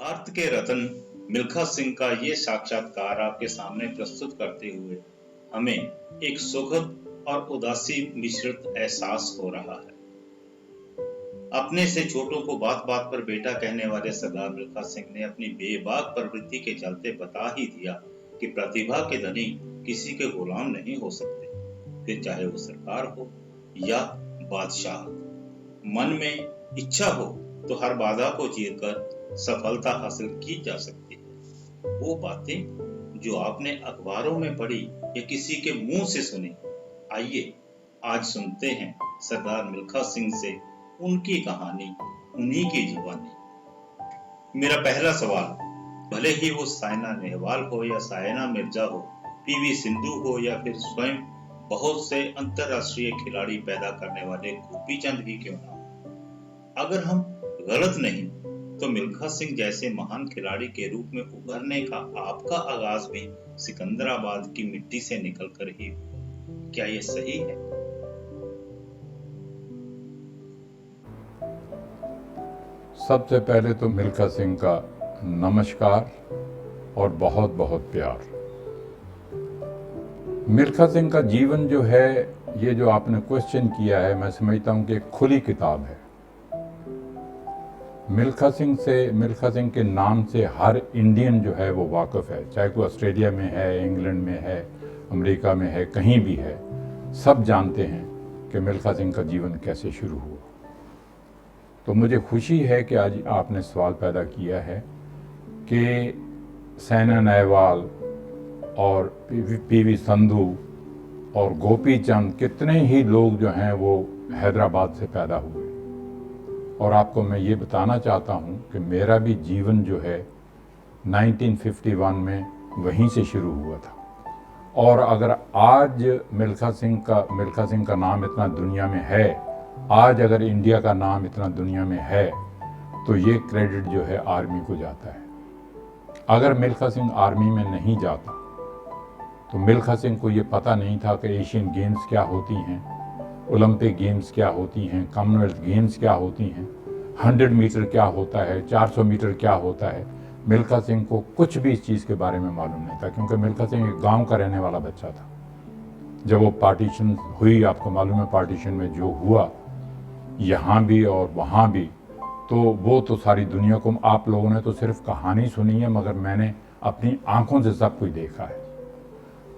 भारत के रत्न मिल्खा सिंह का ये साक्षात्कार आपके सामने प्रस्तुत करते हुए हमें एक सुखद और उदासी मिश्रित एहसास हो रहा है। अपने से छोटों को बात बात पर बेटा कहने वाले सरदार मिल्खा सिंह ने अपनी बेबाक प्रवृत्ति के चलते बता ही दिया कि प्रतिभा के धनी किसी के गुलाम नहीं हो सकते, फिर चाहे वो सरकार हो या बादशाह। मन में इच्छा हो तो हर बाधा को चीरकर सफलता हासिल की जा सकती है। वो बातें जो आपने अखबारों में पढ़ी या किसी के मुंह से सुनी, आइए आज सुनते हैं सरदार मिल्खा सिंह से उनकी कहानी, उन्हीं की जुबानी। मेरा पहला सवाल, भले ही वो साइना नेहवाल हो या साइना मिर्जा हो, पीवी सिंधु हो या फिर स्वयं बहुत से अंतरराष्ट्रीय खिलाड़ी पैदा करने वाले गोपी चंद ही क्यों ना हो, अगर हम गलत नहीं तो मिल्खा सिंह जैसे महान खिलाड़ी के रूप में उभरने का आपका आगाज भी सिकंदराबाद की मिट्टी से निकलकर ही, क्या ये सही है? सबसे पहले तो मिल्खा सिंह का नमस्कार और बहुत बहुत प्यार। मिल्खा सिंह का जीवन जो है, ये जो आपने क्वेश्चन किया है, मैं समझता हूँ कि एक खुली किताब है। मिल्खा सिंह के नाम से हर इंडियन जो है वो वाकिफ़ है, चाहे कोई ऑस्ट्रेलिया में है, इंग्लैंड में है, अमेरिका में है, कहीं भी है, सब जानते हैं कि मिल्खा सिंह का जीवन कैसे शुरू हुआ। तो मुझे खुशी है कि आज आपने सवाल पैदा किया है कि साइना नेहवाल और पीवी संधू और गोपी चंद, कितने ही लोग जो हैं वो हैदराबाद से पैदा हुए। और आपको मैं ये बताना चाहता हूँ कि मेरा भी जीवन जो है 1951 में वहीं से शुरू हुआ था। और अगर आज मिल्खा सिंह का नाम इतना दुनिया में है, आज अगर इंडिया का नाम इतना दुनिया में है, तो ये क्रेडिट जो है आर्मी को जाता है। अगर मिल्खा सिंह आर्मी में नहीं जाता तो मिल्खा सिंह को ये पता नहीं था कि एशियन गेम्स क्या होती हैं, ओलंपिक गेम्स क्या होती हैं, कॉमनवेल्थ गेम्स क्या होती हैं, 100 मीटर क्या होता है, 400 मीटर क्या होता है। मिल्खा सिंह को कुछ भी इस चीज़ के बारे में मालूम नहीं था, क्योंकि मिल्खा सिंह एक गांव का रहने वाला बच्चा था। जब वो पार्टीशन हुई, आपको मालूम है पार्टीशन में जो हुआ यहाँ भी और वहाँ भी, तो वो तो सारी दुनिया को, आप लोगों ने तो सिर्फ कहानी सुनी है, मगर मैंने अपनी आंखों से सब कुछ देखा है।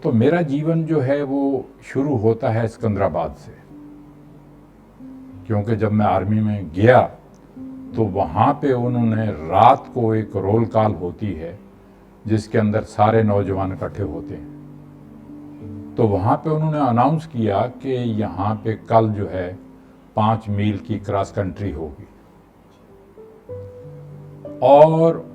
तो मेरा जीवन जो है वो शुरू होता है सिकंदराबाद से, क्योंकि जब मैं आर्मी में गया तो वहाँ पे उन्होंने रात को एक रोल कॉल होती है जिसके अंदर सारे नौजवान इकट्ठे होते हैं। तो वहाँ पे उन्होंने अनाउंस किया कि यहाँ पे कल जो है 5 मील की क्रॉस कंट्री होगी, और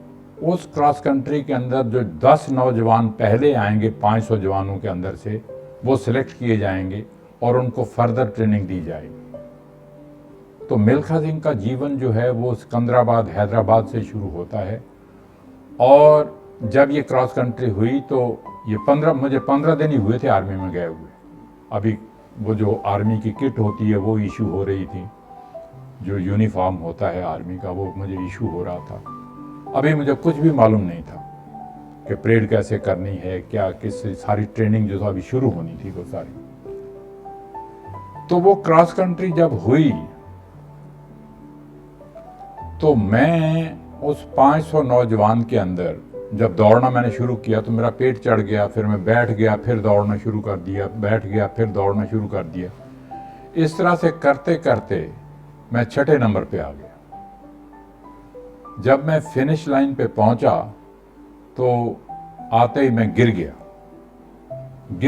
उस क्रॉस कंट्री के अंदर जो 10 नौजवान पहले आएंगे 500 जवानों के अंदर से, वो सिलेक्ट किए जाएंगे और उनको फर्दर ट्रेनिंग दी जाएगी। तो मिल्खा सिंह का जीवन जो है वो सिकंदराबाद, हैदराबाद से शुरू होता है। और जब ये क्रॉस कंट्री हुई तो ये मुझे 15 दिन ही हुए थे आर्मी में गए हुए। अभी वो जो आर्मी की किट होती है वो इशू हो रही थी, जो यूनिफॉर्म होता है आर्मी का, वो मुझे इशू हो रहा था। अभी मुझे कुछ भी मालूम नहीं था कि परेड कैसे करनी है, क्या किस, सारी ट्रेनिंग जो था अभी शुरू होनी थी वो सारी। तो वो क्रॉस कंट्री जब हुई तो मैं उस 500 नौजवान के अंदर जब दौड़ना मैंने शुरू किया तो मेरा पेट चढ़ गया, फिर मैं बैठ गया, फिर दौड़ना शुरू कर दिया, बैठ गया, फिर दौड़ना शुरू कर दिया। इस तरह से करते करते मैं 6ठे नंबर पे आ गया। जब मैं फिनिश लाइन पे पहुंचा तो आते ही मैं गिर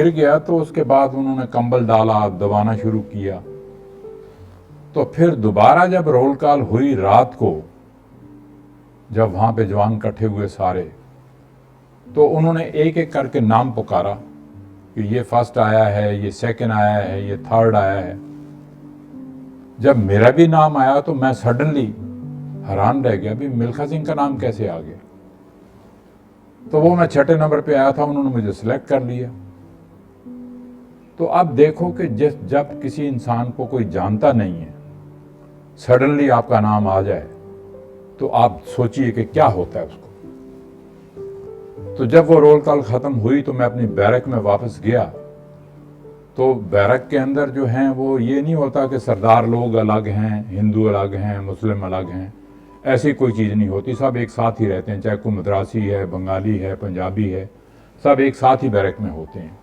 गया। तो उसके बाद उन्होंने कंबल डाला, दबाना शुरू किया। तो फिर दोबारा जब रोल कॉल हुई रात को, जब वहां पे जवान इकट्ठे हुए सारे, तो उन्होंने एक एक करके नाम पुकारा कि ये फर्स्ट आया है, ये सेकंड आया है, ये थर्ड आया है। जब मेरा भी नाम आया तो मैं सडनली हैरान रह गया, भी मिल्खा सिंह का नाम कैसे आ गया। तो वो मैं 6ठे नंबर पे आया था, उन्होंने मुझे सिलेक्ट कर लिया। तो अब देखो कि जब किसी इंसान को कोई जानता नहीं है, सडनली आपका नाम आ जाए तो आप सोचिए कि क्या होता है उसको। तो जब वो रोल कॉल ख़त्म हुई तो मैं अपनी बैरक में वापस गया, तो बैरक के अंदर जो हैं वो ये नहीं होता कि सरदार लोग अलग हैं, हिंदू अलग हैं, मुस्लिम अलग हैं, ऐसी कोई चीज़ नहीं होती। सब एक साथ ही रहते हैं, चाहे कोई मद्रासी है, बंगाली है, पंजाबी है, सब एक साथ ही बैरक में होते हैं।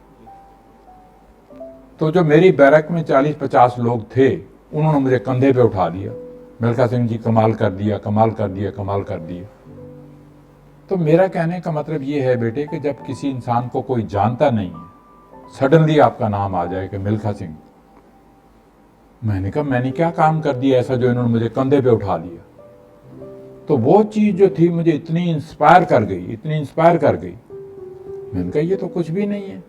तो जो मेरी बैरक में 40-50 लोग थे, उन्होंने मुझे कंधे पे उठा लिया, मिल्खा सिंह जी कमाल कर दिया, कमाल कर दिया, कमाल कर दिया। तो मेरा कहने का मतलब ये है बेटे कि जब किसी इंसान को कोई जानता नहीं है, सडनली आपका नाम आ जाए कि मिल्खा सिंह, मैंने कहा मैंने क्या काम कर दिया ऐसा जो इन्होंने मुझे कंधे पे उठा लिया। तो वो चीज़ जो थी मुझे इतनी इंस्पायर कर गई, इतनी इंस्पायर कर गई। मैंने कहा ये तो कुछ भी नहीं है।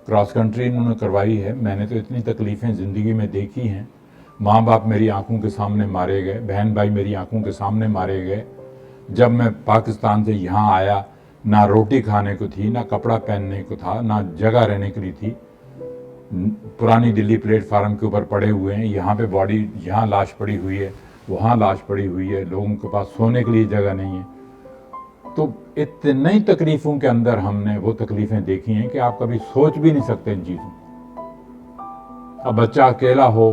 क्रॉस कंट्री इन्होंने करवाई है, मैंने तो इतनी तकलीफ़ें ज़िंदगी में देखी हैं। माँ बाप मेरी आंखों के सामने मारे गए, बहन भाई मेरी आंखों के सामने मारे गए। जब मैं पाकिस्तान से यहाँ आया, ना रोटी खाने को थी, ना कपड़ा पहनने को था, ना जगह रहने के लिए थी। पुरानी दिल्ली प्लेटफार्म के ऊपर पड़े हुए हैं, यहाँ पे बॉडी, यहाँ लाश पड़ी हुई है, वहाँ लाश पड़ी हुई है, लोगों के पास सोने के लिए जगह नहीं है। तो इतनी तकलीफ़ों के अंदर हमने वो तकलीफ़ें देखी हैं कि आप कभी सोच भी नहीं सकते इन चीज़ों। अब बच्चा अकेला हो,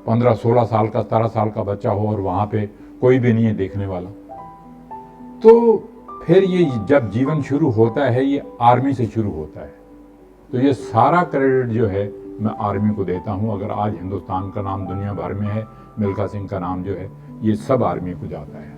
15-16 साल का, 17 साल का बच्चा हो, और वहाँ पे कोई भी नहीं है देखने वाला। तो फिर ये जब जीवन शुरू होता है, ये आर्मी से शुरू होता है। तो ये सारा क्रेडिट जो है मैं आर्मी को देता हूँ। अगर आज हिंदुस्तान का नाम दुनिया भर में है, मिल्खा सिंह का नाम जो है ये सब आर्मी को जाता है।